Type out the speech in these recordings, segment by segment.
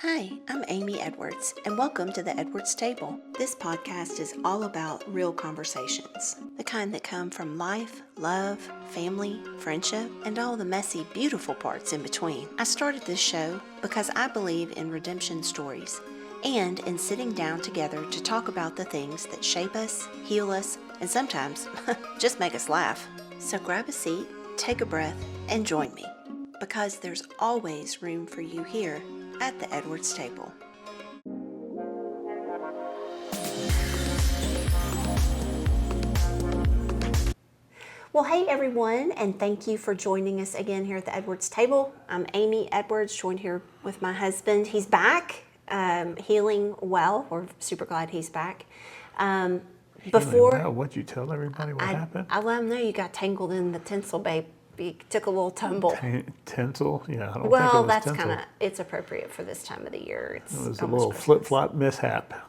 Hi, I'm Amy Edwards, and welcome to the Edwards Table. This podcast is all about real conversations, the kind that come from life, love, family, friendship, and all the messy, beautiful parts in between. I started this show because I believe in redemption stories and in sitting down together to talk about the things that shape us, heal us, and sometimes just make us laugh. So grab a seat, take a breath, and join me, because there's always room for you here at the Edwards Table. Well, hey everyone, and thank you for joining us again here at the Edwards Table. I'm Amy Edwards, joined here with my husband. He's back, healing well. We're super glad he's back. Wow, what'd you tell everybody what happened? I let them know you got tangled in the tinsel, babe. You took a little tumble. Tinsel? Yeah, I don't think it Well, was that's tinsel. kind of, it's appropriate for this time of the year. It was a little flip-flop mishap.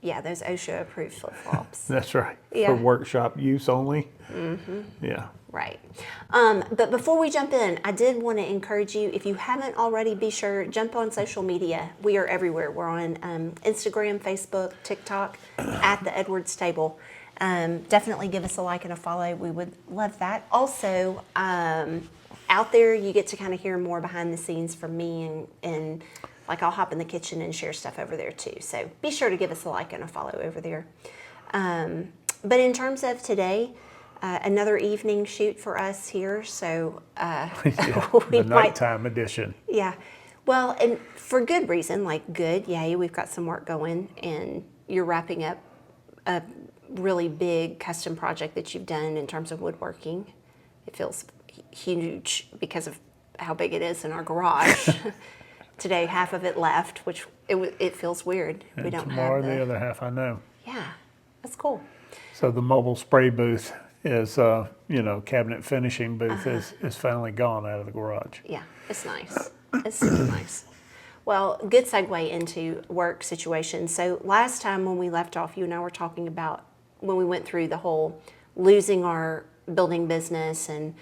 Yeah, those OSHA-approved flip-flops. That's right. Yeah. For workshop use only. Mm-hmm. Yeah. Right. But before we jump in, I did want to encourage you, if you haven't already, be sure, jump on social media. We are everywhere. We're on Instagram, Facebook, TikTok, at the Edwards Table. Definitely give us a like and a follow. We would love that. Also, out there, you get to kind of hear more behind the scenes from me, and like I'll hop in the kitchen and share stuff over there too. So be sure to give us a like and a follow over there. But in terms of today, another evening shoot for us here. So The nighttime edition. Yeah. Well, and for good reason, like good, yay, we've got some work going, and you're wrapping up a really big custom project that you've done in terms of woodworking. It feels huge because of how big it is in our garage. Today, half of it left, which it feels weird. And we don't tomorrow, have the other half, I know. Yeah, that's cool. So the mobile spray booth is, cabinet finishing booth is finally gone out of the garage. Yeah, it's nice. It's super nice. Well, good segue into work situations. So last time when we left off, you and I were talking about when we went through the whole losing our building business and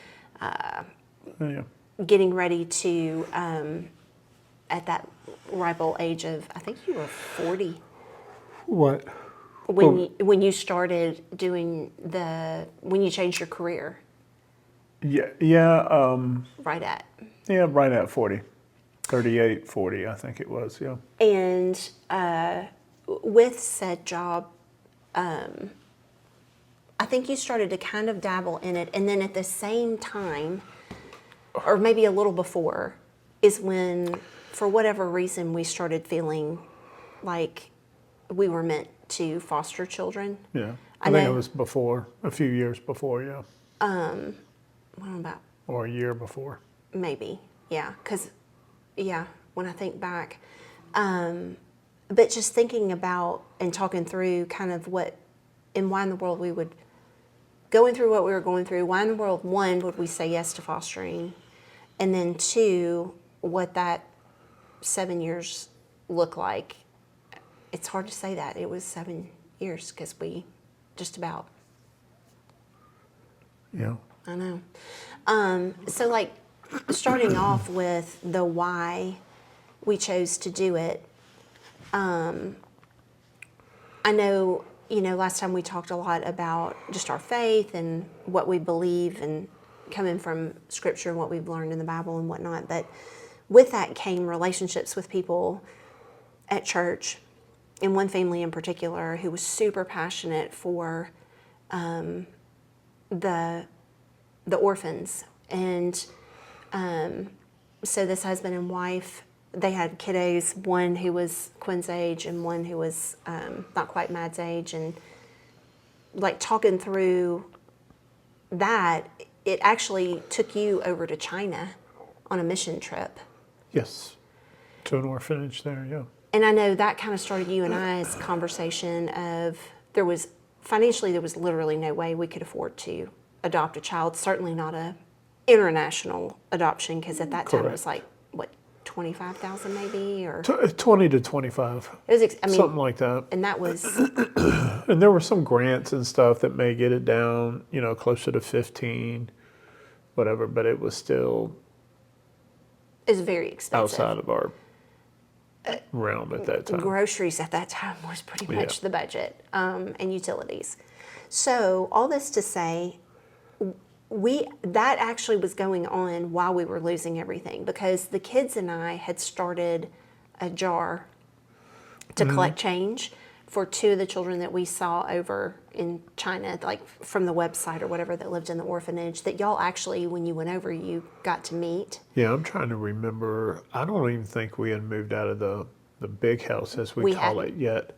Yeah. getting ready to, at that ripe old age of, I think you were 40. What? When you started doing when you changed your career. Yeah, Right at. right at 40. 38, 40, I think it was, yeah. And with said job, I think you started to kind of dabble in it, and then at the same time, or maybe a little before, is when, for whatever reason, we started feeling like we were meant to foster children. Yeah. I I think know. it was before, a few years before, yeah. What about Or a year before. maybe, yeah, because, yeah, when I think back. But just thinking about and talking through kind of what and why in the world we would, going through what we were going through, why in the world, one, would we say yes to fostering? And then two, what that 7 years looked like. It's hard to say that. It was 7 years because we just about, Yeah. I know. So like starting off with the why we chose to do it. I know, last time we talked a lot about just our faith and what we believe and coming from scripture and what we've learned in the Bible and whatnot. But with that came relationships with people at church, and one family in particular who was super passionate for the orphans. And so this husband and wife, they had kiddos, one who was Quinn's age and one who was not quite Mad's age. And like talking through that, it actually took you over to China on a mission trip. Yes. To an orphanage there, yeah. And I know that kind of started you and I's conversation of there was literally no way we could afford to adopt a child, certainly not a international adoption, because at that time it was like, what, 25,000 maybe, or 20 to 25. it was, Something like that. and that was, And there were some grants and stuff that may get it down, closer to 15, whatever, but it was still very expensive. outside of our realm at that time. Groceries at that time was pretty Yeah. much the budget, and utilities. So all this to say, that actually was going on while we were losing everything, because the kids and I had started a jar to collect change for two of the children that we saw over in China, like from the website or whatever, that lived in the orphanage, that y'all actually, when you went over, you got to meet. Yeah, I'm trying to remember. I don't even think we had moved out of the big house, as we call it, yet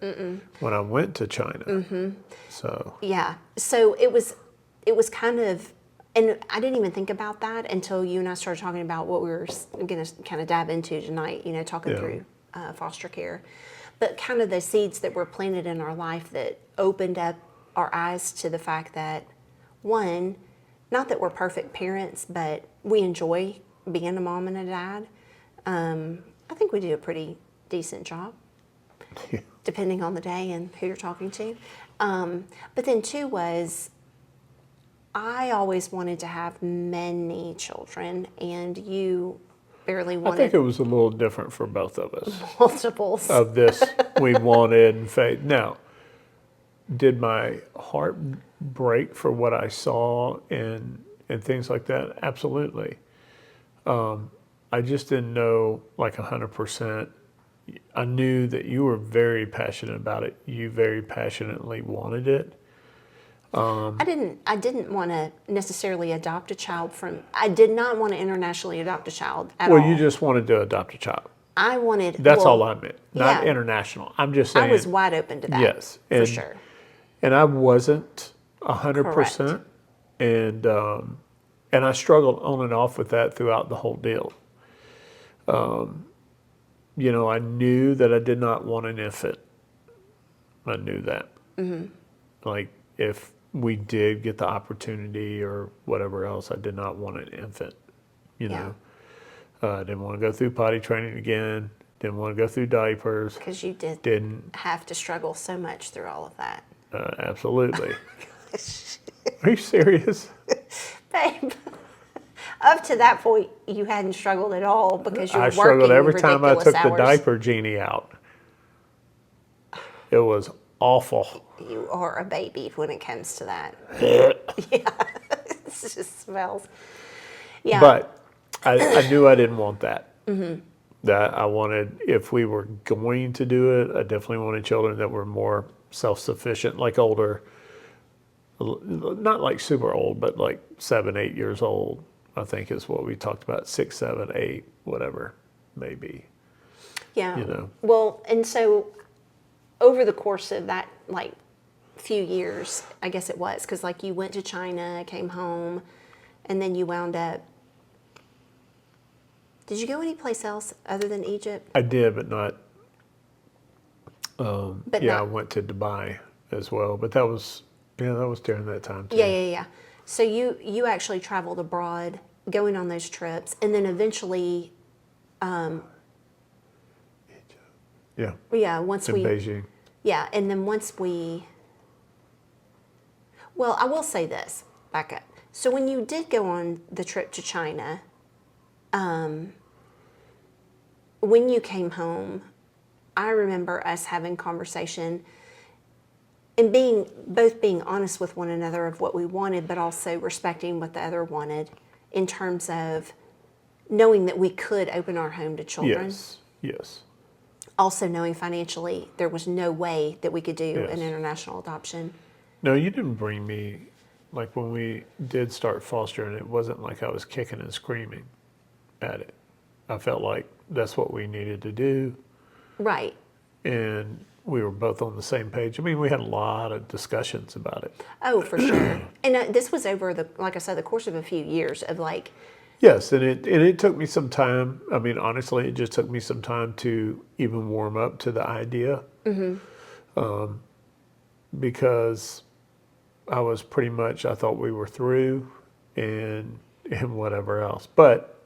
when I went to China. So Yeah. So it was kind of, and I didn't even think about that until you and I started talking about what we were going to kind of dive into tonight, talking Yeah. through foster care. But kind of the seeds that were planted in our life that opened up our eyes to the fact that, one, not that we're perfect parents, but we enjoy being a mom and a dad. I think we do a pretty decent job, yeah. depending on the day and who you're talking to. But then two was, I always wanted to have many children, and you barely I think wanted it was a little different for both of us. multiples. Of this, we wanted and faith. Now, did my heart break for what I saw and things like that? Absolutely. I just didn't know like 100%. I knew that you were very passionate about it. You very passionately wanted it. I didn't want to necessarily adopt a child I did not want to internationally adopt a child at all. Well, you just wanted to adopt a child. I wanted. That's well, all I meant. Not yeah. international. I'm just I saying. was wide open to that. Yes, for and- sure. And I wasn't 100%. And I struggled on and off with that throughout the whole deal. I knew that I did not want an infant. I knew that. Like, if we did get the opportunity or whatever else, I did not want an infant. Yeah. I didn't want to go through potty training again. Didn't want to go through diapers. Because you Didn't. have to struggle so much through all of that. Absolutely. Are you serious? Babe, up to that point, you hadn't struggled at all because you're I working struggled every time I ridiculous took hours. the diaper genie out. It was awful. You are a baby when it comes to that. Yeah, it just smells. Yeah, But I knew I didn't want that. That I wanted, if we were going to do it, I definitely wanted children that were more self-sufficient, like older, not like super old, but like 7, 8 years old, I think is what we talked about, 6, 7, 8, whatever, maybe. yeah. Well, and so over the course of that, like, few years, I guess it was, because like you went to China, came home, and then you wound up. Did you go anyplace else other than Egypt? I did, but not. But I not, went to Dubai as well, but that was during that time too. yeah. So you actually traveled abroad, going on those trips, and then eventually, Yeah, once in we, Beijing. yeah, and then once we. Well, I will say this. Back up. So when you did go on the trip to China, when you came home, I remember us having conversation and both being honest with one another of what we wanted, but also respecting what the other wanted in terms of knowing that we could open our home to children. Yes. Also knowing financially there was no way that we could do Yes. an international adoption. No, you didn't bring me, like when we did start fostering, it wasn't like I was kicking and screaming at it. I felt like that's what we needed to do. Right. And we were both on the same page. I mean, we had a lot of discussions about it. Oh, for sure. And this was over like I said, the course of a few years of like. Yes, and it took me some time. I mean, honestly, it just took me some time to even warm up to the idea. Because I was pretty much, I thought we were through and whatever else. But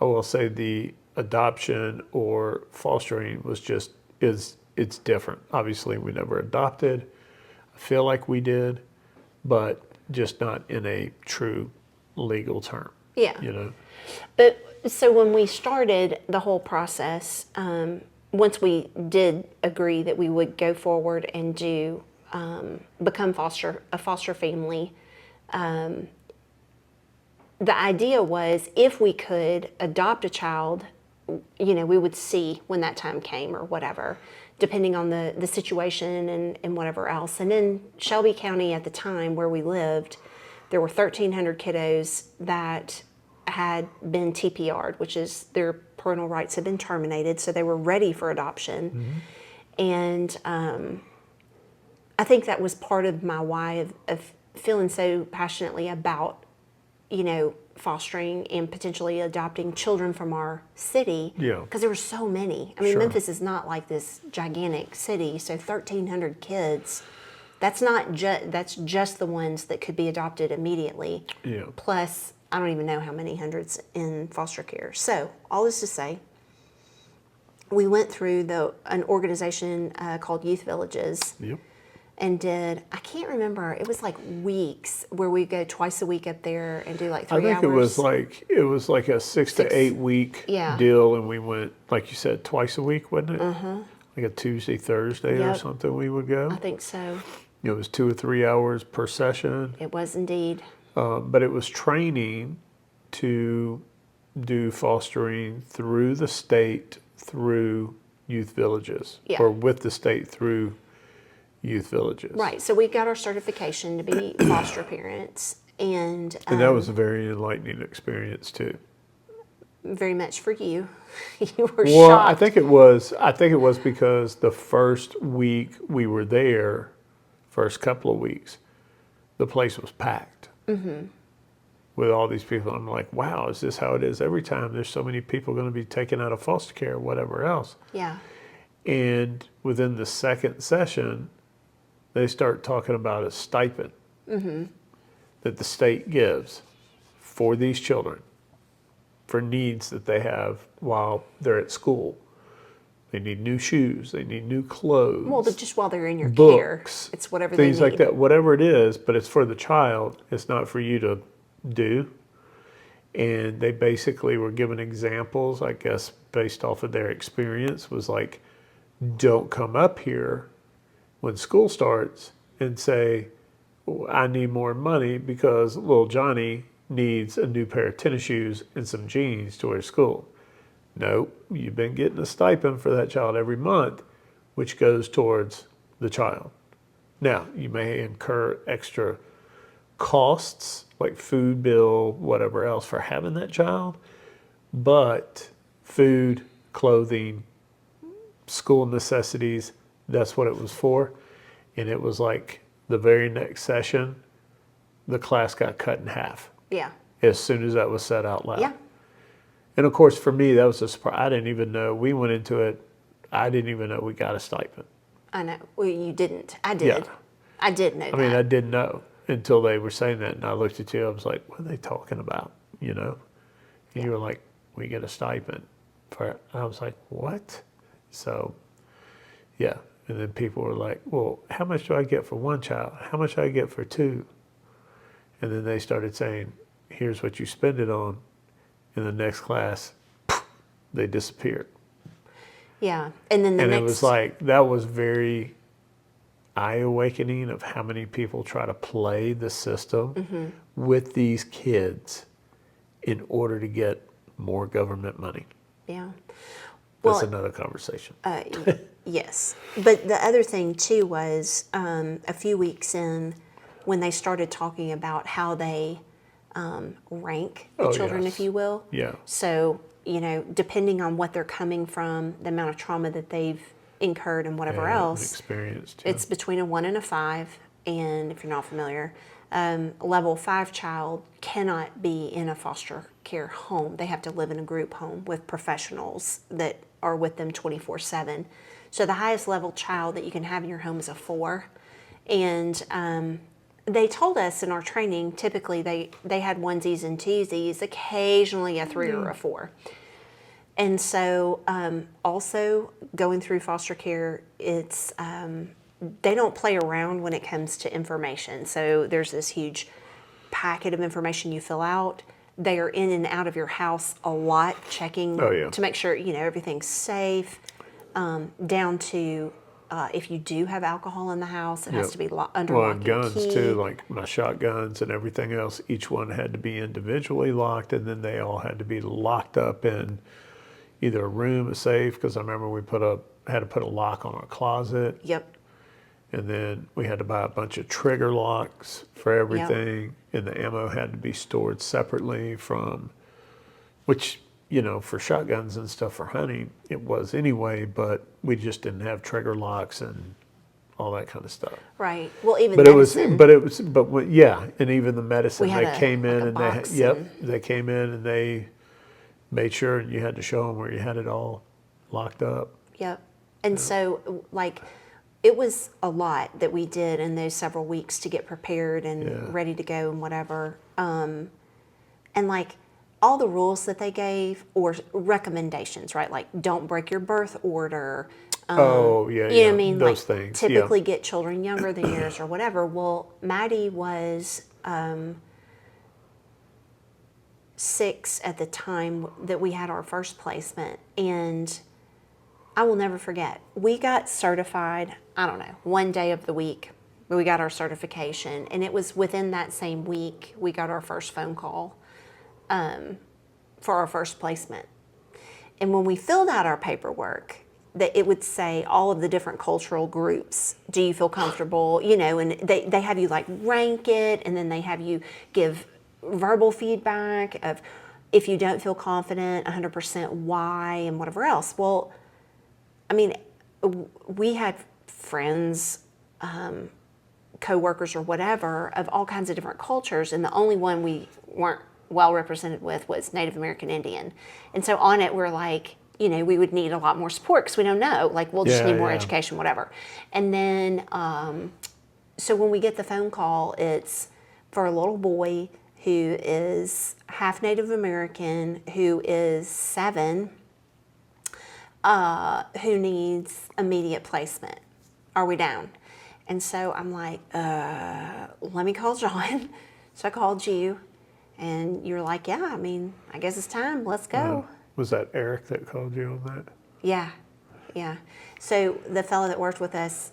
I will say the adoption or fostering was just, it's different. Obviously, we never adopted. I feel like we did, but just not in a true legal term. Yeah. You know? But so when we started the whole process, once we did agree that we would go forward and do become a foster family, the idea was if we could adopt a child, we would see when that time came or whatever, depending on the situation and whatever else. And in Shelby County at the time where we lived, there were 1,300 kiddos that had been TPR'd, which is their parental rights had been terminated, so they were ready for adoption. And I think that was part of my why of feeling so passionately about fostering and potentially adopting children from our city. Yeah. Because there were so many. I mean, Sure. Memphis is not like this gigantic city, so 1,300 kids. That's not that's just the ones that could be adopted immediately. Yeah. Plus, I don't even know how many hundreds in foster care. So, all this to say, we went through an organization called Youth Villages. Yep. And I can't remember, it was like weeks where we go twice a week up there and do like 3 hours. I think it was like a 6 to 8 week Yeah. deal, and we went, like you said, twice a week, wasn't it? Like a Tuesday, Thursday or Yep. something we would go. I think so. It was 2 or 3 hours per session, It was indeed. but it was training to do fostering through the state, through youth villages, Yeah. or with the state through youth villages. Right. So we got our certification to be foster parents, and And that was a very enlightening experience too. very much for you. You were Well, shocked. I think it was because the first week we were there, first couple of weeks, the place was packed with all these people. I'm like, wow, is this how it is every time? There's so many people going to be taken out of foster care or whatever else. Yeah. And within the second session, they start talking about a stipend that the state gives for these children for needs that they have while they're at school. They need new shoes, they need new clothes, Well, just while they're in your books, care, it's whatever things they need. like that, whatever it is, but it's for the child. It's not for you to do. And they basically were given examples, I guess, based off of their experience, was like, don't come up here when school starts and say, "Oh, I need more money because little Johnny needs a new pair of tennis shoes and some jeans to wear to school." Nope, you've been getting a stipend for that child every month, which goes towards the child. Now, you may incur extra costs like food bill, whatever else for having that child, but food, clothing, school necessities, that's what it was for. And it was like the very next session, the class got cut in half Yeah. as soon as that was said out loud. Yeah. And of course, for me, that was a surprise. I didn't even know. We went into it, I didn't even know we got a stipend. I know. Well, you didn't. I did. Yeah. I did know I mean, I that. didn't know until they were saying that. And I looked at you, I was like, what are they talking about? And you were like, we get a stipend for it. And I was like, what? So, yeah. And then people were like, well, how much do I get for one child? How much do I get for two? And then they started saying, here's what you spend it on. In the next class, they disappeared. Yeah. And then And it was like, that was very eye-awakening of how many people try to play the system with these kids in order to get more government money. Yeah. That's Well, another conversation. yes. But the other thing, too, was a few weeks in when they started talking about how they rank the Oh, children, yes. if you will. Yeah. So, depending on what they're coming from, the amount of trauma that they've incurred and whatever Yeah, else, experienced. it's between a 1 and a 5. And if you're not familiar, level 5 child cannot be in a foster care home. They have to live in a group home with professionals that are with them 24/7. So the highest level child that you can have in your home is a 4. And they told us in our training, typically they had onesies and twosies, occasionally a 3 or a 4. And so also going through foster care, it's they don't play around when it comes to information. So there's this huge packet of information you fill out. They are in and out of your house a lot, checking Oh, yeah. to make sure everything's safe. down to if you do have alcohol in the house, it has Yep. to be under Well, lock and and guns key. too, like my shotguns and everything else, each one had to be individually locked, and then they all had to be locked up in either a room, a safe, because I remember we had to put a lock on our closet, Yep. and then we had to buy a bunch of trigger locks for everything, and the ammo had to be stored separately from, which, for shotguns and stuff for hunting, it was anyway, but we just didn't have trigger locks and all that kind of stuff. Right. Well, even But medicine. yeah, and even the medicine, We had they came in like a and box they came in and they made sure you had to show them where you had it all locked up. Yep. And so, like, it was a lot that we did in those several weeks to get prepared and Yeah. ready to go and whatever. And like all the rules that they gave or recommendations, right? Like, don't break your birth order. Oh yeah, You know yeah, what I mean? those Like, things. typically get children younger than yours or whatever. Well, Maddie was 6 at the time that we had our first placement. And I will never forget. We got certified, I don't know, one day of the week. We got our certification. And it was within that same week we got our first phone call for our first placement. And when we filled out our paperwork, that it would say all of the different cultural groups. Do you feel comfortable? And they have you like rank it, and then they have you give verbal feedback of if you don't feel confident, 100% why, and whatever else. Well, I mean, we had friends, co-workers or whatever of all kinds of different cultures, and the only one we weren't well represented with was Native American Indian. And so on it, we're like, we would need a lot more support because we don't know. Like, we'll just need more education, whatever. And then, so when we get the phone call, it's for a little boy who is half Native American, who is 7, who needs immediate placement. Are we down? And so I'm like, let me call John. So I called you, and you're like, yeah, I mean, I guess it's time. Let's go. Was that Eric that called you on that? Yeah. So the fellow that worked with us,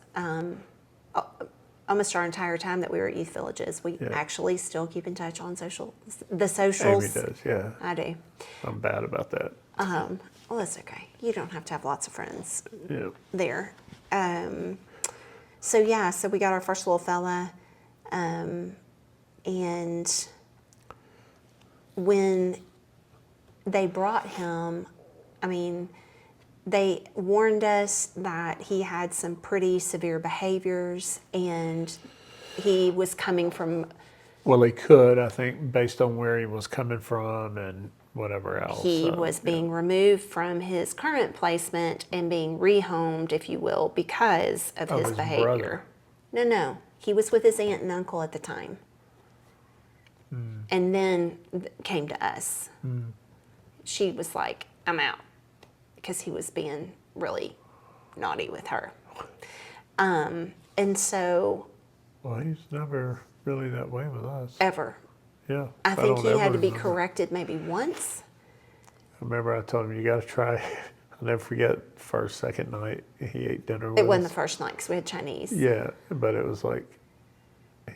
almost our entire time that we were at youth villages, we actually still keep in touch on the socials. Amy does, yeah. I do. I'm bad about that. Well, that's okay. You don't have to have lots of friends Yeah. there. So we got our first little fella, and when they brought him, I mean, they warned us that he had some pretty severe behaviors, and he was coming from. Well, he could, I think, based on where he was coming from and whatever else. He was being removed from his current placement and being rehomed, if you will, because of his behavior. Brother. No. He was with his aunt and uncle at the time. And then came to us. She was like, I'm out, because he was being really naughty with her. And so. Well, he's never really that way with us. Ever. Yeah. I think don't he had ever to be remember. corrected maybe once. I remember I told him, you got to try. I'll never forget first, second night he ate dinner with It wasn't us. the first night because we had Chinese. Yeah, but it was like,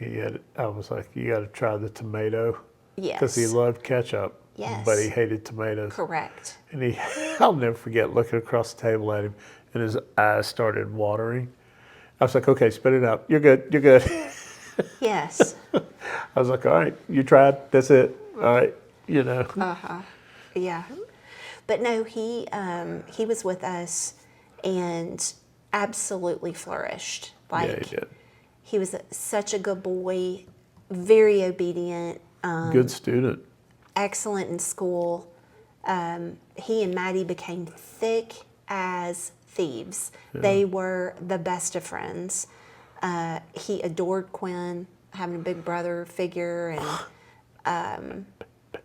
I was like, you got to try the tomato. Yes. Because he loved ketchup. Yes. But he hated tomatoes. Correct. And I'll never forget looking across the table at him, and his eyes started watering. I was like, okay, spit it out. You're good. Yes. I was like, all right, you tried. That's it. All right, Yeah. But no, he was with us and absolutely flourished. Like, yeah, he did. he was such a good boy, very obedient, Good student. excellent in school. He and Maddie became thick as thieves. Yeah. They were the best of friends. He adored Quinn, having a big brother figure, and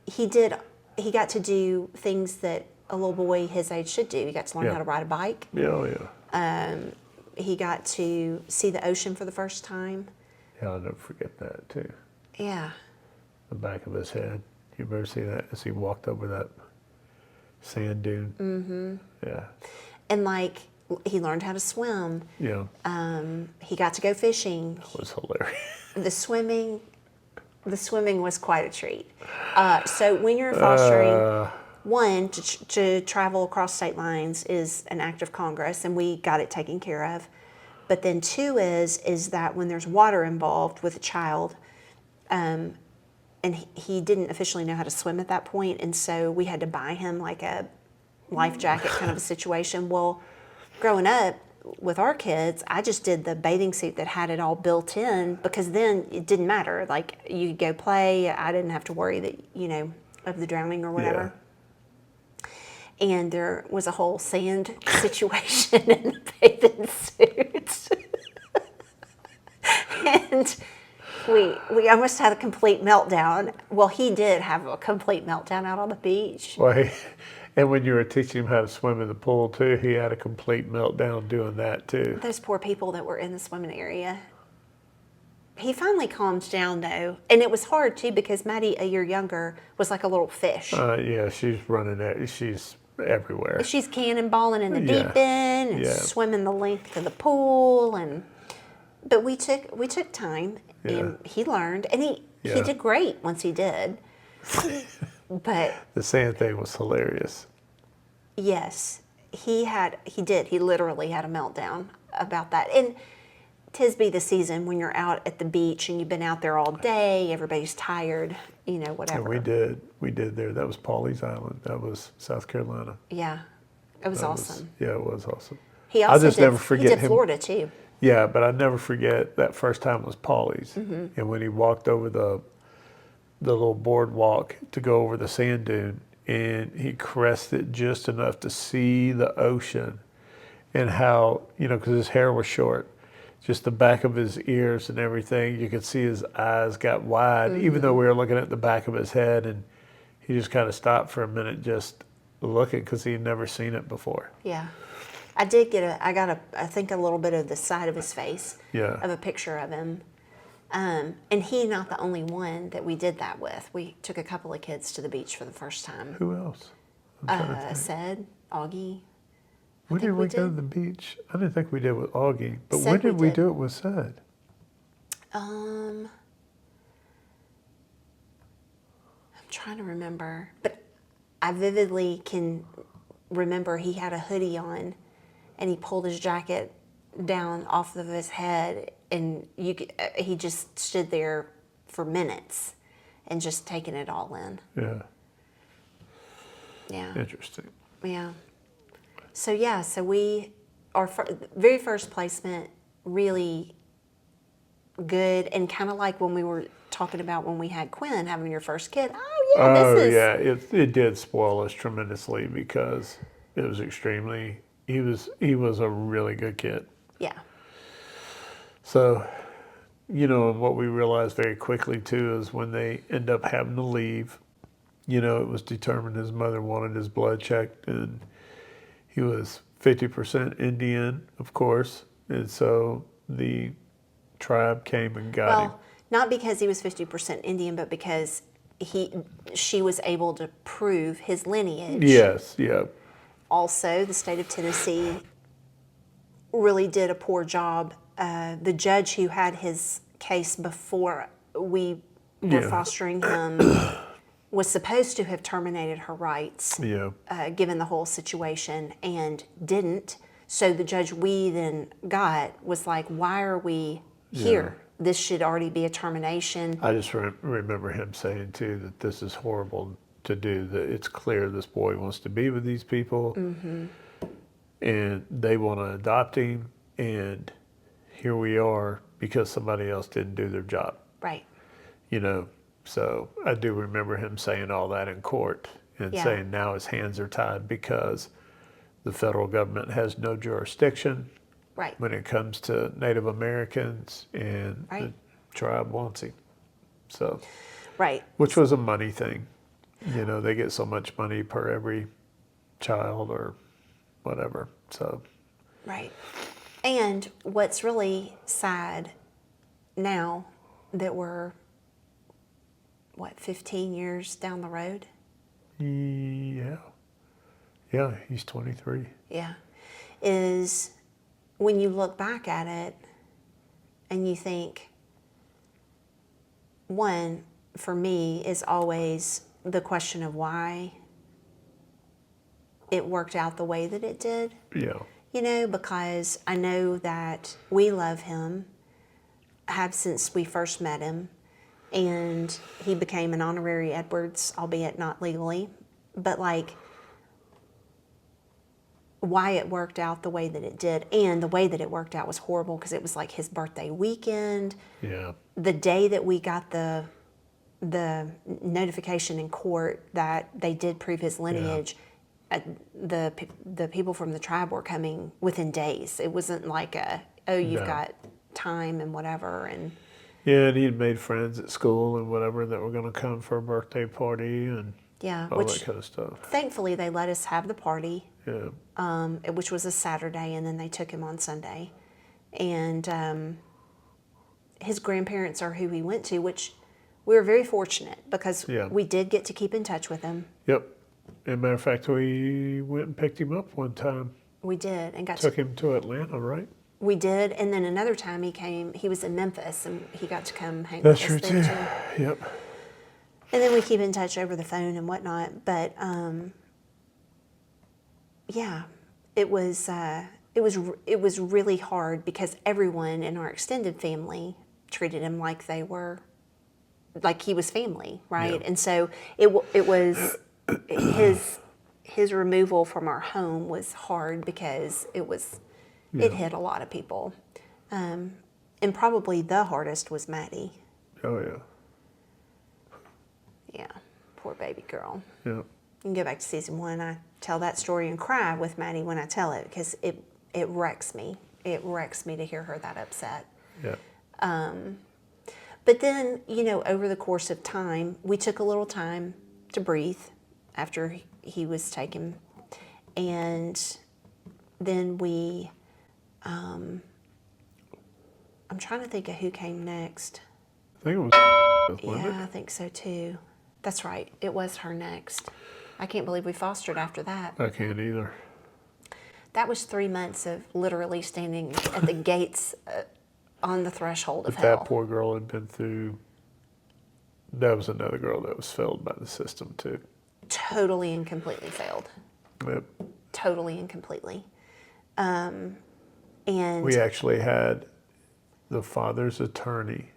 he got to do things that a little boy his age should do. He got to learn how to ride a bike. Yeah. He got to see the ocean for the first time. Yeah, I'll never forget that too. Yeah. The back of his head. You ever see that as he walked over that sand dune? Mm-hmm. Yeah. And like He learned how to swim. Yeah, He got to go fishing. that was hilarious. The swimming, the swimming was quite a treat. So when you're fostering, one, to travel across state lines is an act of Congress, and we got it taken care of. But then two is that when there's water involved with a child, and he didn't officially know how to swim at that point, and so we had to buy him like a life jacket kind of a situation. Well, growing up with our kids, I just did the bathing suit that had it all built in, because then it didn't matter. Like, you could go play. I didn't have to worry that, of the drowning or whatever. And there was a whole sand situation in the bathing suit. And we almost had a complete meltdown. Well, he did have a complete meltdown out on the beach. Well, and when you were teaching him how to swim in the pool too, he had a complete meltdown doing that too. Those poor people that were in the swimming area. He finally calmed down though, and it was hard too because Maddie, a year younger, was like a little fish. Yeah, she's running. She's everywhere. She's cannonballing in the deep end and swimming the length of the pool, but we took time, and he learned, and he did great once he did. But the sand thing was hilarious. yes, he did. He literally had a meltdown about that. And 'tis be the season when you're out at the beach and you've been out there all day, everybody's tired, whatever. And we did there. That was Pawleys Island. That was South Carolina. Yeah, it was awesome. It was awesome. He also never forget he did him. Florida too. Yeah, but I never forget that first time was Pawleys. And when he walked over the little boardwalk to go over the sand dune, and he crested just enough to see the ocean, and how, because his hair was short, just the back of his ears and everything, you could see his eyes got wide, even though we were looking at the back of his head, and he just kind of stopped for a minute just looking because he had never seen it before. Yeah. I did I think a little bit of the side of his face of a picture of him. And he's not the only one that we did that with. We took a couple of kids to the beach for the first time. Who else? Said, Augie. When did we go to the beach? I didn't think we did with Augie, but Said when did we we did. do it with Said? I'm trying to remember, but I vividly can remember he had a hoodie on, and he pulled his jacket down off of his head, and he just stood there for minutes and just taking it all in. Yeah. Yeah. Interesting. Yeah. So our very first placement, really good, and kind of like when we were talking about when we had Quinn having your first kid. It did spoil us tremendously because it was he was a really good kid. Yeah. So, and what we realized very quickly too is when they end up having to leave, it was determined his mother wanted his blood checked, and he was 50% Indian, of course, and so the tribe came and got him. Not because he was 50% Indian, but because she was able to prove his lineage. Yes, yeah. Also, the state of Tennessee really did a poor job. The judge who had his case before we were fostering him was supposed to have terminated her rights, given the whole situation, and didn't. So the judge we then got was like, why are we here? This should already be a termination. I just remember him saying too that this is horrible to do, that it's clear this boy wants to be with these people, and they want to adopt him, and here we are because somebody else didn't do their job. Right. So I do remember him saying all that in court and saying now his hands are tied because the federal government has no jurisdiction when it comes to Native Americans, and the tribe wants him. So, which was a money thing. They get so much money per every child or whatever. So. Right. And what's really sad now that we're, 15 years down the road? Yeah. Yeah, he's 23. Yeah. is when you look back at it and you think, one, for me, is always the question of why it worked out the way that it did. Yeah. Because I know that we love him, have since we first met him, and he became an honorary Edwards, albeit not legally. But why it worked out the way that it did, and the way that it worked out was horrible because it was like his birthday weekend. Yeah. The day that we got the notification in court that they did prove his lineage, the people from the tribe were coming within days. It wasn't like you've No. got time and whatever. And Yeah, and he'd made friends at school and whatever that were going to come for a birthday party and all which that kind of stuff. thankfully they let us have the party, Yeah. which was a Saturday, and then they took him on Sunday. And his grandparents are who he went to, which we were very fortunate because we did get to keep in touch with him. Yep. As a matter of fact, we went and picked him up one time. We did, and Took him to Atlanta, right? We did, and then another time he came. He was in Memphis, and he got to come hang That's with us true there too. too. Yep. And then we keep in touch over the phone and whatnot. But it was really hard because everyone in our extended family treated him like he was family, right? Yeah. And so it was his removal from our home was hard because it hit a lot of people, and probably the hardest was Maddie. Oh, yeah. Yeah, poor baby girl. Yeah. You can go back to season 1. I tell that story and cry with Maddie when I tell it because it wrecks me. It wrecks me to hear her that upset. Yeah. But then, over the course of time, we took a little time to breathe after he was taken. And then I'm trying to think of who came next. I think it was. Wasn't Yeah, I think so too. That's right. It was her next. I can't believe we fostered after that. I can't either. That was 3 months of literally standing at the gates on the threshold of But hell. that poor girl had been through. That was another girl that was failed by the system too. Totally and completely failed. Yep. Totally and completely. And We actually had the father's attorney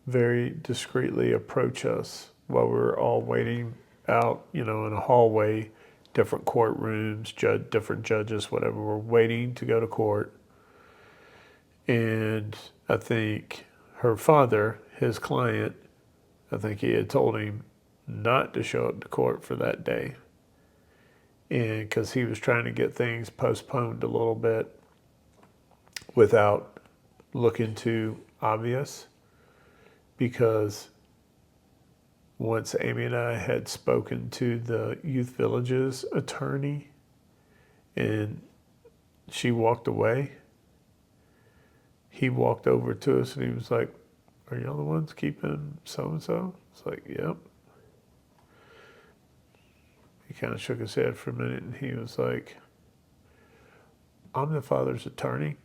very discreetly approach us while we were all waiting out, in a hallway, different courtrooms, different judges, whatever. We're waiting to go to court. And I think her father, his client, I think he had told him not to show up to court for that day. And because he was trying to get things postponed a little bit without looking too obvious. Because once Amy and I had spoken to the Youth Village's attorney and she walked away, he walked over to us and he was like, "Are y'all the ones keeping so-and-so?" It's like, "Yep." He kind of shook his head for a minute and he was like, "I'm the father's attorney."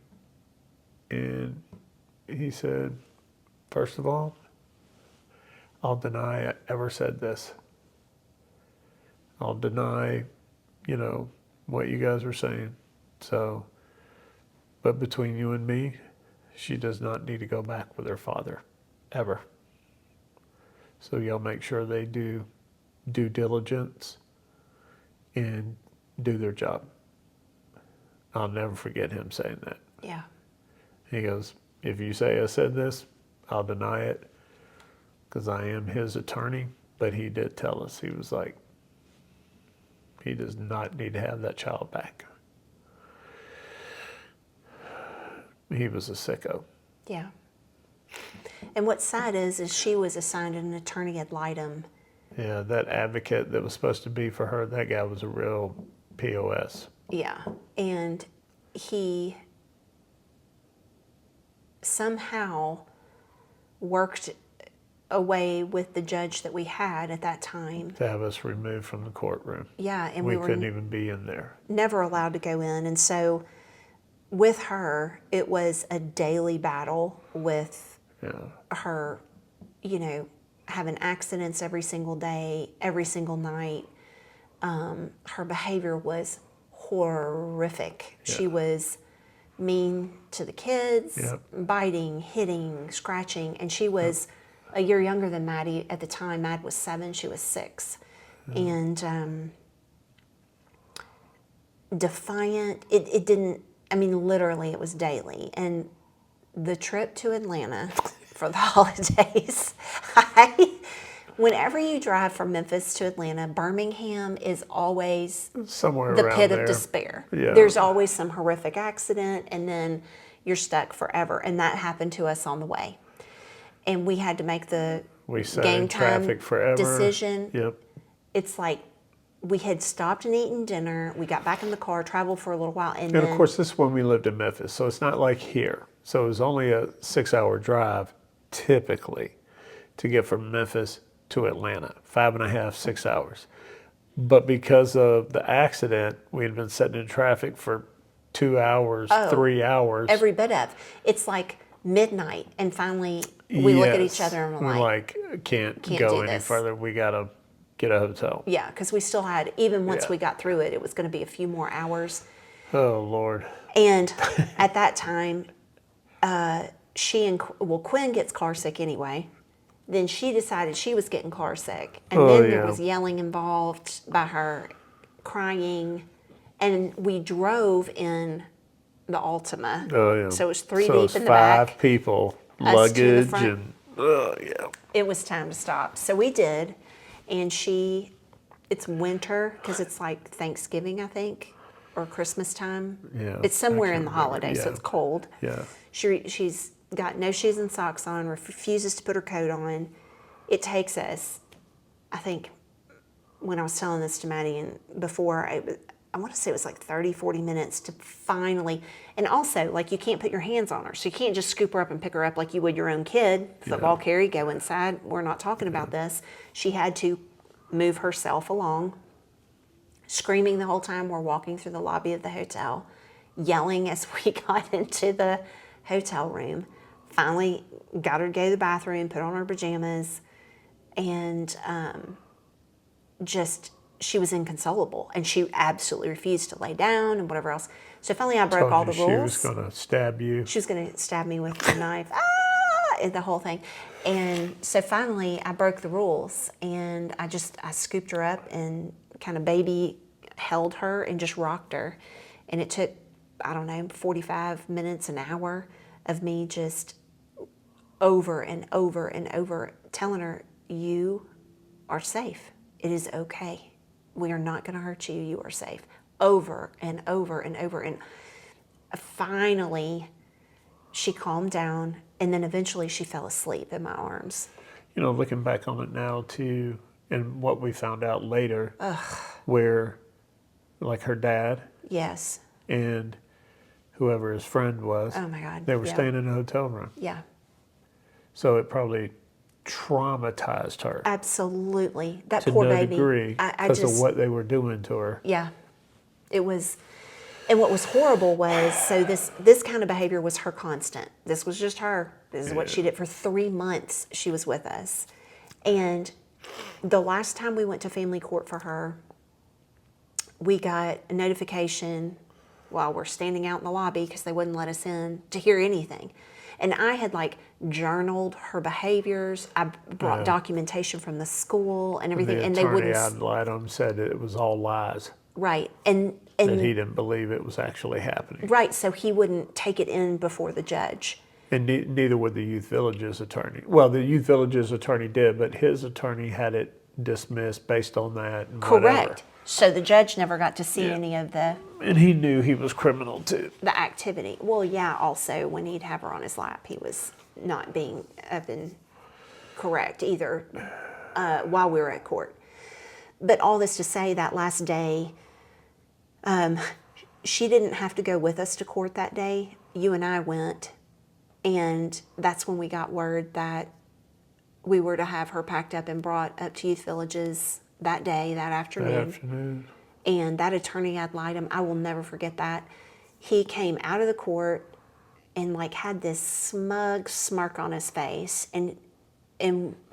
And he said, "First of all, I'll deny I ever said this. I'll deny, what you guys were saying. So, but between you and me, she does not need to go back with her father, ever. So y'all make sure they do due diligence and do their job." I'll never forget him saying that. yeah. He goes, "If you say I said this, I'll deny it because I am his attorney." But he did tell us, he was like, he does not need to have that child back. He was a sicko. Yeah. And what's sad is she was assigned an attorney ad litem. Yeah, that advocate that was supposed to be for her, that guy was a real POS. Yeah. And he somehow worked away with the judge that we had at that time. To have us removed from the courtroom. Yeah, and We we were couldn't even be in there. never allowed to go in. And so with her, it was a daily battle with Yeah. her, you know, having accidents every single day, every single night. Her behavior was horrific. Yeah. She was mean to the kids, Yep. biting, hitting, scratching, and she was a year younger than Maddie at the time. Mad was 7, she was 6. And defiant. It didn't, I mean, literally, it was daily. And the trip to Atlanta for the holidays, whenever you drive from Memphis to Atlanta, Birmingham is always Somewhere the around pit there. of despair. Yeah. There's always some horrific accident, and then you're stuck forever. And that happened to us on the way. And we had to make the We sat game in time traffic forever. decision. Yep. It's like we had stopped and eaten dinner. We got back in the car, traveled for a little while, and And then of course, this is when we lived in Memphis, so it's not like here. So it was only a 6-hour drive, typically, to get from Memphis to Atlanta. 5.5, 6 hours. But because of the accident, we had been sitting in traffic for 2 hours, 3 hours. every bit of it's like midnight, and finally we look at each Yes. other and we're we're like, can't do go any this. further. We gotta get a hotel. yeah, because we still had, even once Yeah. we got through it, it was going to be a few more hours. Oh Lord. And at that time, Quinn gets car sick anyway. Then she decided she was getting car sick, and Oh, then there yeah. was yelling involved by her, crying, and we drove in the Altima. Oh yeah. So it was three So deep it's in the 5 back. people, Us to the luggage, front. and oh yeah. It was time to stop. So we did, and it's winter because it's like Thanksgiving, I think, or Christmas time. Yeah, It's somewhere I in can't the holidays, so remember. it's cold. Yeah. She's got no shoes and socks on, refuses to put her coat on. It takes us, I think, when I was telling this to Maddie and before, I want to say it was like 30, 40 minutes to finally, and also, like, you can't put your hands on her. So you can't just scoop her up and pick her up like you would your own kid. Football carry, go inside. We're not talking about this. She had to move herself along, screaming the whole time we're walking through the lobby of the hotel, yelling as we got into the hotel room. Finally got her to go to the bathroom, put on her pajamas, and she was inconsolable, and she absolutely refused to lay down and whatever else. So finally I broke all the Told you rules. she was going to stab you. She was going to stab me with a knife, and the whole thing. And so finally I broke the rules, and I scooped her up and kind of baby held her and just rocked her. And it took, I don't know, 45 minutes, an hour of me just over and over and over telling her, you are safe. It is okay. We are not going to hurt you. You are safe. Over and over and over. And finally, she calmed down, and then eventually she fell asleep in my arms. You know, looking back on it now too, and what we found out later, where like her dad Yes. and whoever his friend was, Oh my God. they were Yeah. staying in a hotel room. Yeah. So it probably traumatized her Absolutely. That to poor no baby. degree I because of just, what they were doing to her. yeah. It was, and what was horrible was, so this kind of behavior was her constant. This was just her. This is what she did for 3 months. She was with us. And the last time we went to family court for her, we got a notification while we're standing out in the lobby because they wouldn't let us in to hear anything. And I had like journaled her behaviors. I brought documentation from the school and everything, The and they attorney wouldn't. ad litem said it was all lies, Right, and that he didn't believe it was actually happening. right, so he wouldn't take it in before the judge. And neither would the Youth Village's attorney. Well, the Youth Village's attorney did, but his attorney had it dismissed based on that. And Correct. whatever. So the judge never got to see Yeah. any of the And he knew he was criminal too. activity. Well, yeah. Also, when he'd have her on his lap, he was not being up and correct either while we were at court. But all this to say, that last day, she didn't have to go with us to court that day. You and I went, and that's when we got word that we were to have her packed up and brought up to Youth Villages that day, that afternoon. And that attorney ad litem, I will never forget that. He came out of the court and like had this smug smirk on his face, and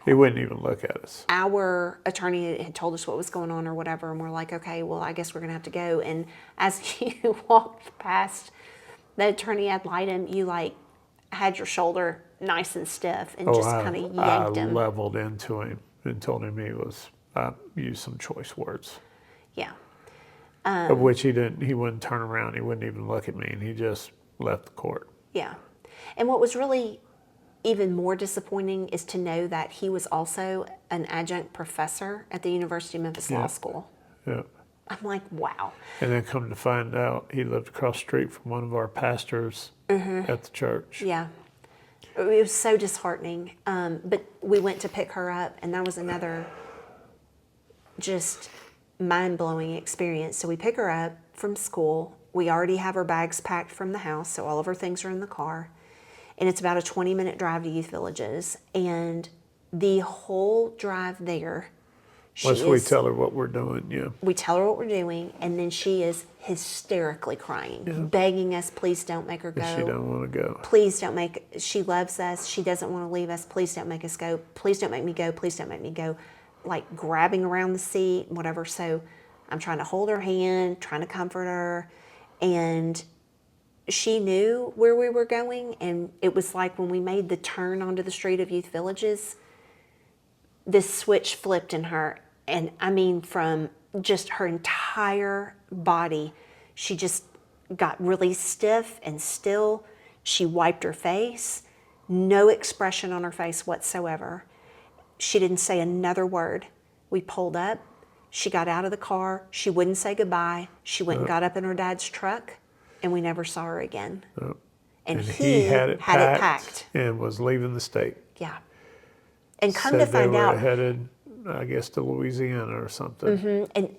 he wouldn't even look at us. Our attorney had told us what was going on or whatever, and we're like, okay, well, I guess we're gonna have to go. And as you walked past the attorney ad litem, you like had your shoulder nice and stiff and just kind of yanked him. I leveled into him and told him I used some choice words. Yeah. Of which he didn't. He wouldn't turn around. He wouldn't even look at me, and he just left the court. Yeah. And what was really even more disappointing is to know that he was also an adjunct professor at the University of Memphis Law School. Yeah. I'm like, wow. And then come to find out, he lived across the street from one of our pastors at the church. Yeah. It was so disheartening. But we went to pick her up, and that was another just mind-blowing experience. So we pick her up from school. We already have her bags packed from the house, so all of her things are in the car. And it's about a 20-minute drive to Youth Villages. And the whole drive there, we tell her what we're doing, yeah. We tell her what we're doing, and then she is hysterically crying, begging us, please don't make her go. She don't want to go. Please don't make, she loves us. She doesn't want to leave us. Please don't make us go. Please don't make me go. Please don't make me go. Like grabbing around the seat, whatever. So I'm trying to hold her hand, trying to comfort her. And she knew where we were going. And it was like when we made the turn onto the street of Youth Villages, this switch flipped in her. And I mean, from just her entire body, she just got really stiff and still. She wiped her face, no expression on her face whatsoever. She didn't say another word. We pulled up. She got out of the car. She wouldn't say goodbye. She went and got up in her dad's truck, and we never saw her again. And he had it packed and was leaving the state. Yeah. And come to find out, headed, I guess, to Louisiana or something. And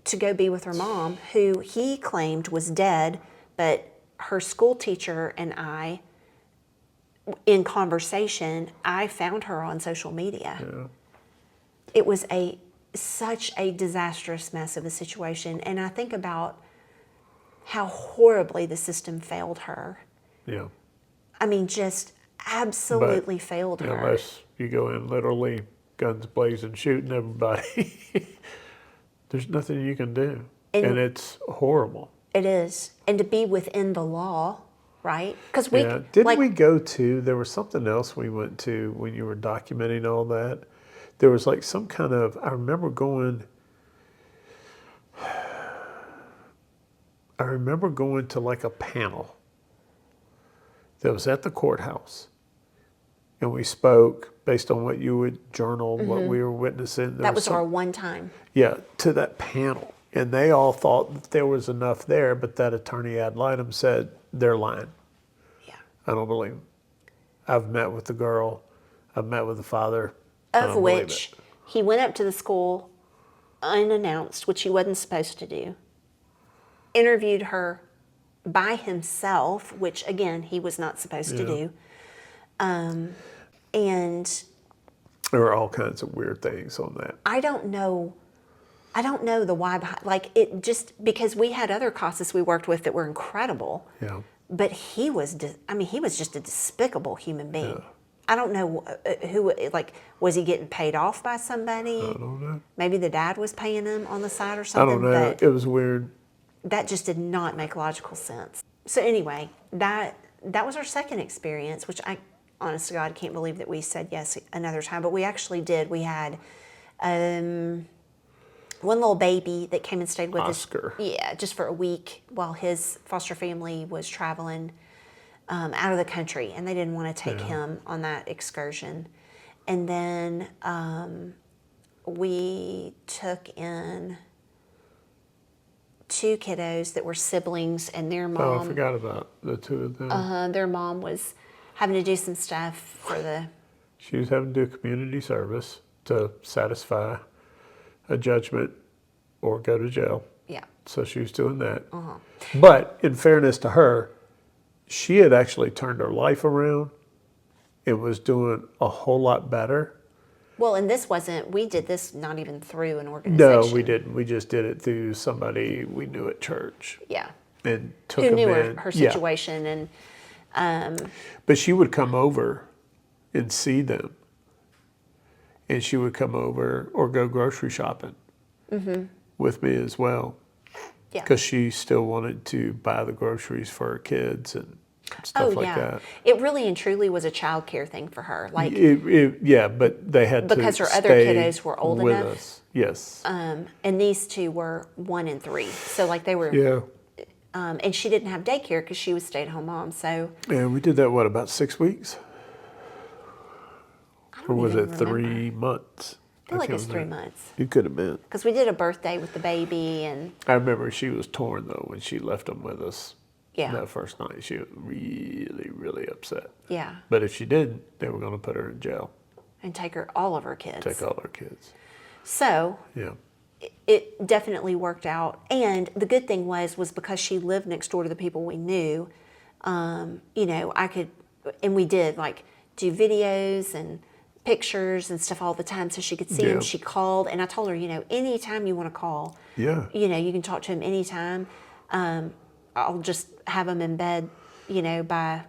to go be with her mom, who he claimed was dead, but her school teacher and I, in conversation, I found her on social media. Yeah. It was such a disastrous mess of a situation. And I think about how horribly the system failed her. Yeah. I mean, just absolutely failed her. Unless you go in literally guns blazing, shooting everybody, there's nothing you can do. And it's horrible. It is. And to be within the law, right? Because Didn't we go to, there was something else we went to when you were documenting all that. There was like some kind of, I remember going to like a panel that was at the courthouse. And we spoke based on what you would journal, what we were witnessing. That was our one time. Yeah, to that panel. And they all thought that there was enough there, but that attorney ad litem said, they're lying. Yeah. I don't believe them. I've met with the girl. I've met with the father. Of which he went up to the school unannounced, which he wasn't supposed to do. Interviewed her by himself, which again, he was not supposed to do. And there were all kinds of weird things on that. I don't know the why behind, like it just, because we had other CASAs we worked with that were incredible. Yeah. But he was just a despicable human being. Yeah. I don't know who, like, was he getting paid off by somebody? I don't know. Maybe the dad was paying him on the side or something. I don't know. It was weird. That just did not make logical sense. So anyway, that was our second experience, which I, honest to God, can't believe that we said yes another time, but we actually did. We had one little baby that came and stayed with Oscar. us. Yeah, just for a week while his foster family was traveling out of the country, and they didn't want to take him on that excursion. And then we took in 2 kiddos that were siblings, and their mom. Oh, I forgot about the 2 of them. Their mom was having to do some stuff for the. She was having to do community service to satisfy a judgment or go to jail. Yeah. So she was doing that. But in fairness to her, she had actually turned her life around and was doing a whole lot better Well, and this wasn't, we did this not even through an No, organization. we didn't. We just did it through somebody we knew at church Yeah. and took Who them knew in. her Yeah. situation. And But she would come over and see them. And she would come over or go grocery shopping with me as well. yeah. Because she still wanted to buy the groceries for her kids and stuff like yeah. that. It really and truly was a child care thing for her. Like, Yeah, but they had because to her other stay kiddos were old with enough. us. Yes. and these two were 1 and 3. So like they were, Yeah. and she didn't have daycare because she was stay-at-home mom. So Yeah, we did that, what, about 6 weeks? I Or don't was even it remember. 3 months? I feel like can't it's 3 remember. months. It could have been. Because we did a birthday with the baby, and I remember she was torn, though, when she left them with us yeah, that first night. She was really, really upset. yeah, But if she didn't, they were going to put her in jail, and take all of her kids. take all her kids. So Yeah. it definitely worked out. And the good thing was because she lived next door to the people we knew, you know, I could, and we did like do videos and pictures and stuff all the time so she could see Yeah. him. She called, and I told her, you know, anytime you want to call, Yeah. you know, you can talk to him anytime. I'll just have him in bed, you know, by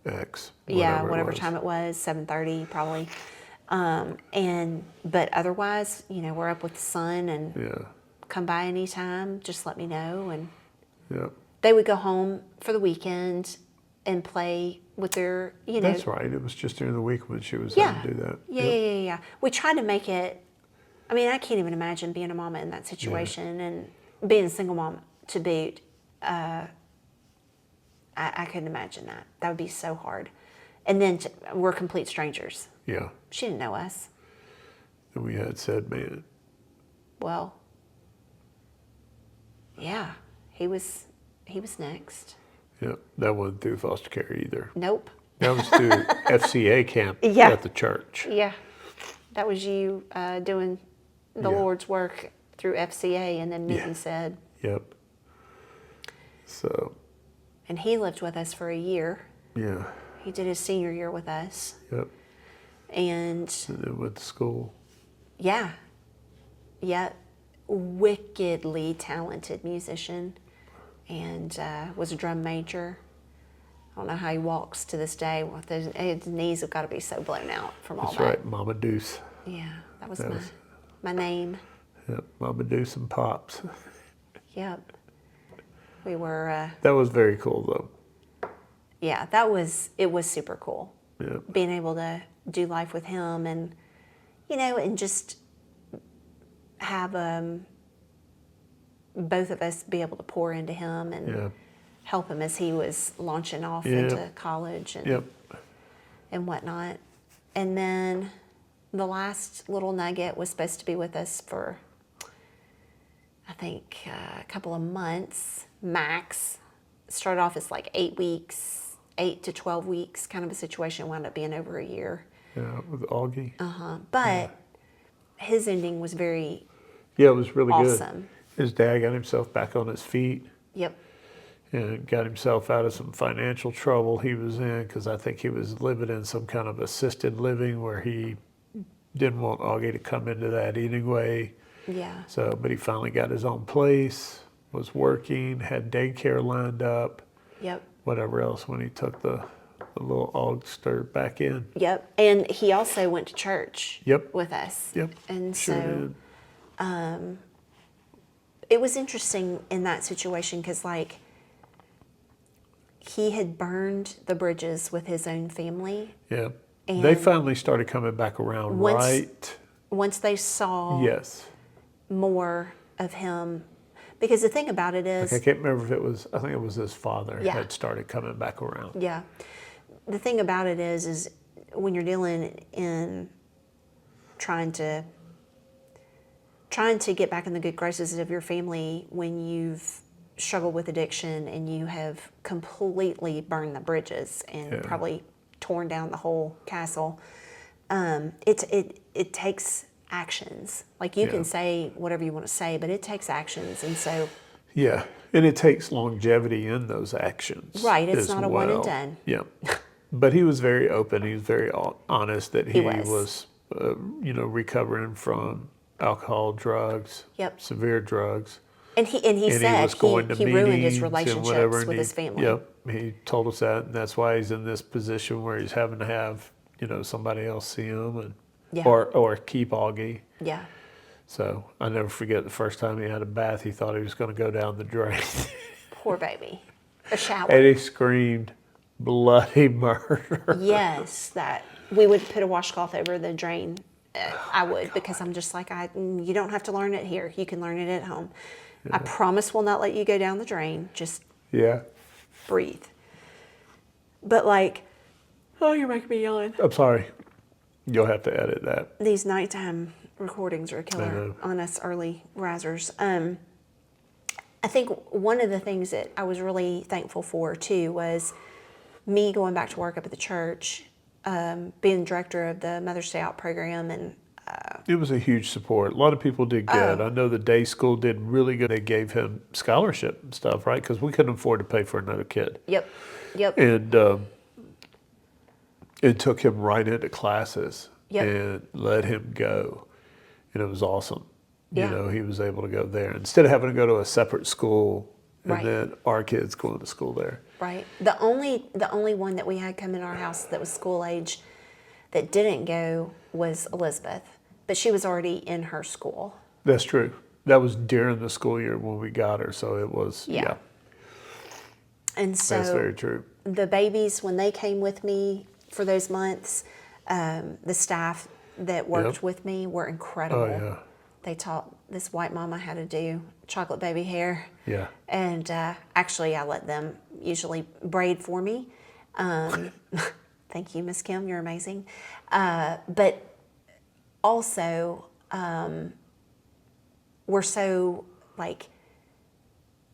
X. whatever it was. time it was, 7:30 probably. But otherwise, you know, we're up with the sun and Yeah. come by anytime. Just let me know. And Yeah. they would go home for the weekend and play with their, you know. That's right. It was just during the week when she was Yeah. able to do that. Yeah, Yep. yeah. We tried to make it. I mean, I can't even imagine being a mama in that situation and being a single mom to boot. I couldn't imagine that. That would be so hard. And then we're complete strangers. Yeah. She didn't know us. And we had said, man, Well, yeah, he was next. yeah, that wasn't through foster care either. Nope. That was through FCA camp Yeah. at the church. Yeah, that was you doing the Yeah. Lord's work through FCA, and then Newton Yeah. said, Yep. So, and he lived with us for a year. yeah. He did his senior year with us, Yep. and And then went to school. yeah, wickedly talented musician, and was a drum major. I don't know how he walks to this day. His knees have got to be so blown out from all That's that. right, Mama Deuce. Yeah, that was That my was- my name. Yep, Mama Deuce and Pops. Yep. We were. That was very cool, though. Yeah, it was super cool. Yeah. Being able to do life with him, and you know, and just have both of us be able to pour into him and Yeah. help him as he was launching off Yeah. into college and Yep. and whatnot. And then the last little nugget was supposed to be with us for, I think, a couple of months max. Started off as like 8 weeks, 8 to 12 weeks kind of a situation. Wound up being over a year. Yeah, with Augie. But his ending was very Yeah, it was really awesome. good. His dad got himself back on his feet Yep. and got himself out of some financial trouble he was in, because I think he was living in some kind of assisted living where he didn't want Augie to come into that anyway. Yeah. So, but he finally got his own place, was working, had daycare lined up, Yep. whatever else, when he took the little Augster back in. Yep. And he also went to church Yep. with us. Yep. And Sure so did. it was interesting in that situation because, like, he had burned the bridges with his own family. Yeah. They And finally started coming back around, once- right? Once they saw Yes. more of him, because the thing about it is, I can't remember if it was, I think it was his father Yeah. had started coming back around. yeah, the thing about it is when you're dealing in trying to get back in the good graces of your family when you've struggled with addiction and you have completely burned the bridges and Yeah. probably torn down the whole castle. It takes actions. Like you Yeah. can say whatever you want to say, but it takes actions, and so Yeah. And it takes longevity in those actions. Right, it's as not a one and well. done. Yeah. But he was very open. He was very honest that he was. was recovering from alcohol, drugs, Yep. severe drugs. And he And said was going to he ruined his meetings and whatever. relationships And with his family. Yep, he told us that, and that's why he's in this position where he's having to have somebody else see him and Yeah. or keep Augie. Yeah. So I never forget the first time he had a bath, he thought he was going to go down the drain. Poor baby. A shower. And he screamed bloody murder. Yes, that we would put a washcloth over the drain. I would, because I'm just like, you don't have to learn it here. You can learn it at home. I promise we'll not let you go down the drain. Just Yeah. breathe. But like, oh, you're making me yawn. I'm sorry. You'll have to edit that. These nighttime recordings are a I killer know. on us early risers. I think one of the things that I was really thankful for too was me going back to work up at the church, being director of the Mother's Day Out program, and It was a huge support. A lot of people did good. Oh. I know the day school did really good. They gave him scholarship and stuff, right? Because we couldn't afford to pay for another kid. yep. And it took him right into classes Yep. and let him go. And it was awesome. Yeah. He was able to go there instead of having to go to a separate school and Right. then our kids going to school there. Right. The only one that we had come in our house that was school age that didn't go was Elizabeth, but she was already in her school. That's true. That was during the school year when we got her, so it was, Yeah. And so that's very true. the babies, when they came with me for those months, the staff that worked Yep. with me were incredible. Oh, yeah. They taught this white mama how to do chocolate baby hair. Yeah. And actually, I let them usually braid for me. Thank you, Miss Kim. You're amazing. But also, we're so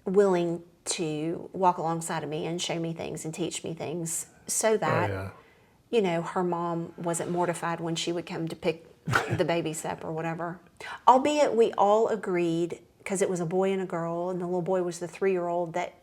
willing to walk alongside of me and show me things and teach me things, so that her mom wasn't mortified when she would come to pick the babies up or whatever. Albeit we all agreed, because it was a boy and a girl, and the little boy was the 3-year-old, that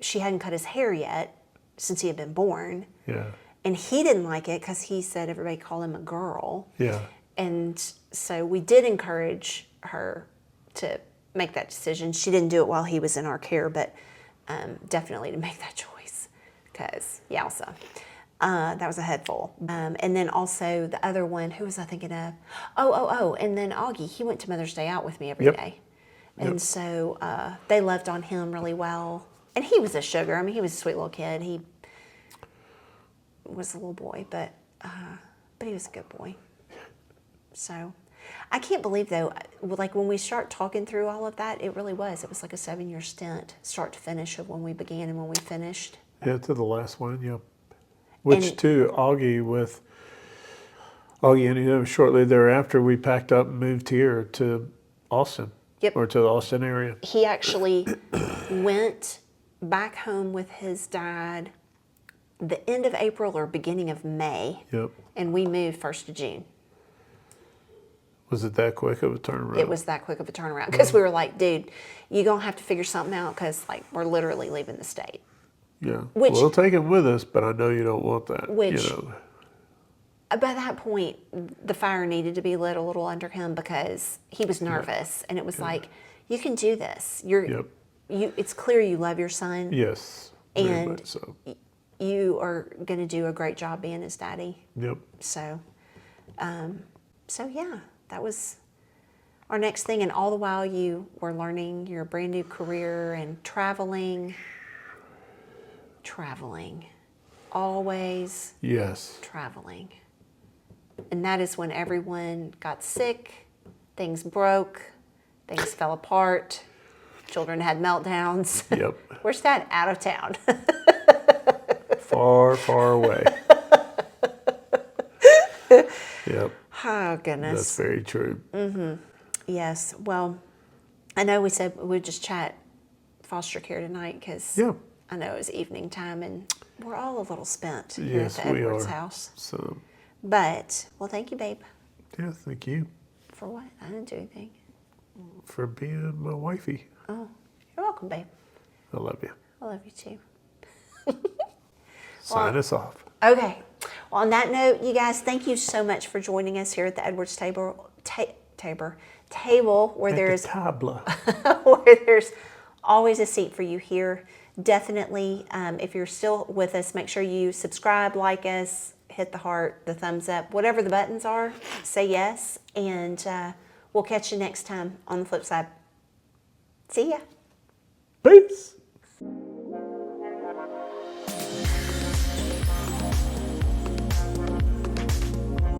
she hadn't cut his hair yet since he had been born. Yeah. And he didn't like it because he said everybody called him a girl. Yeah. And so we did encourage her to make that decision. She didn't do it while he was in our care, but definitely to make that choice, because yowza. That was a head full. And then also the other one, who was I thinking of? And then Augie, he went to Mother's Day Out with me every Yep. day. And so they loved on him really well. And he was a sugar. I mean, he was a sweet little kid. He was a little boy, but he was a good boy. So I can't believe, though, when we start talking through all of that, it really was. It was like a 7-year stint, start to finish, of when we began and when we finished. Yeah, to the last one, yep. Which, And- too, Augie, and shortly thereafter, we packed up and moved here to Austin. Yep. Or to the Austin area. He actually went back home with his dad the end of April or beginning of May. Yep. And we moved 1st of June. Was it that quick of a turnaround? It was that quick of a turnaround, because we were like, dude, you're going to have to figure something out, because we're literally leaving the state. Yeah. Which- We'll take him with us, but I know you don't want that. Which- By that point, the fire needed to be lit a little under him, because he was nervous. And it was like, you can do this. Yep. It's clear you love your son. Yes. Very And much so. You are going to do a great job being his daddy. Yep. So yeah, that was our next thing. And all the while you were learning your brand new career and traveling, always Yes. traveling. And that is when everyone got sick, things broke, things fell apart, children had meltdowns. Yep. Where's Dad? Out of town. Far, far away. Yep. Oh, goodness. That's very true. Yes. Well, I know we said we'd just chat foster care tonight, because Yeah. I know it was evening time and we're all a little spent here Yes, at the we Edwards are. house. So, But, well, thank you, babe. yeah, thank you For what? I didn't do anything. for being my wifey. Oh, you're welcome, babe. I love you. I love you too. Sign us off. Okay. Well, on that note, you guys, thank you so much for joining us here at the Edwards table where At there's the table. where there's always a seat for you here. Definitely, if you're still with us, make sure you subscribe, like us, hit the heart, the thumbs up, whatever the buttons are, say yes, and we'll catch you next time on the flip side. See ya. Peace.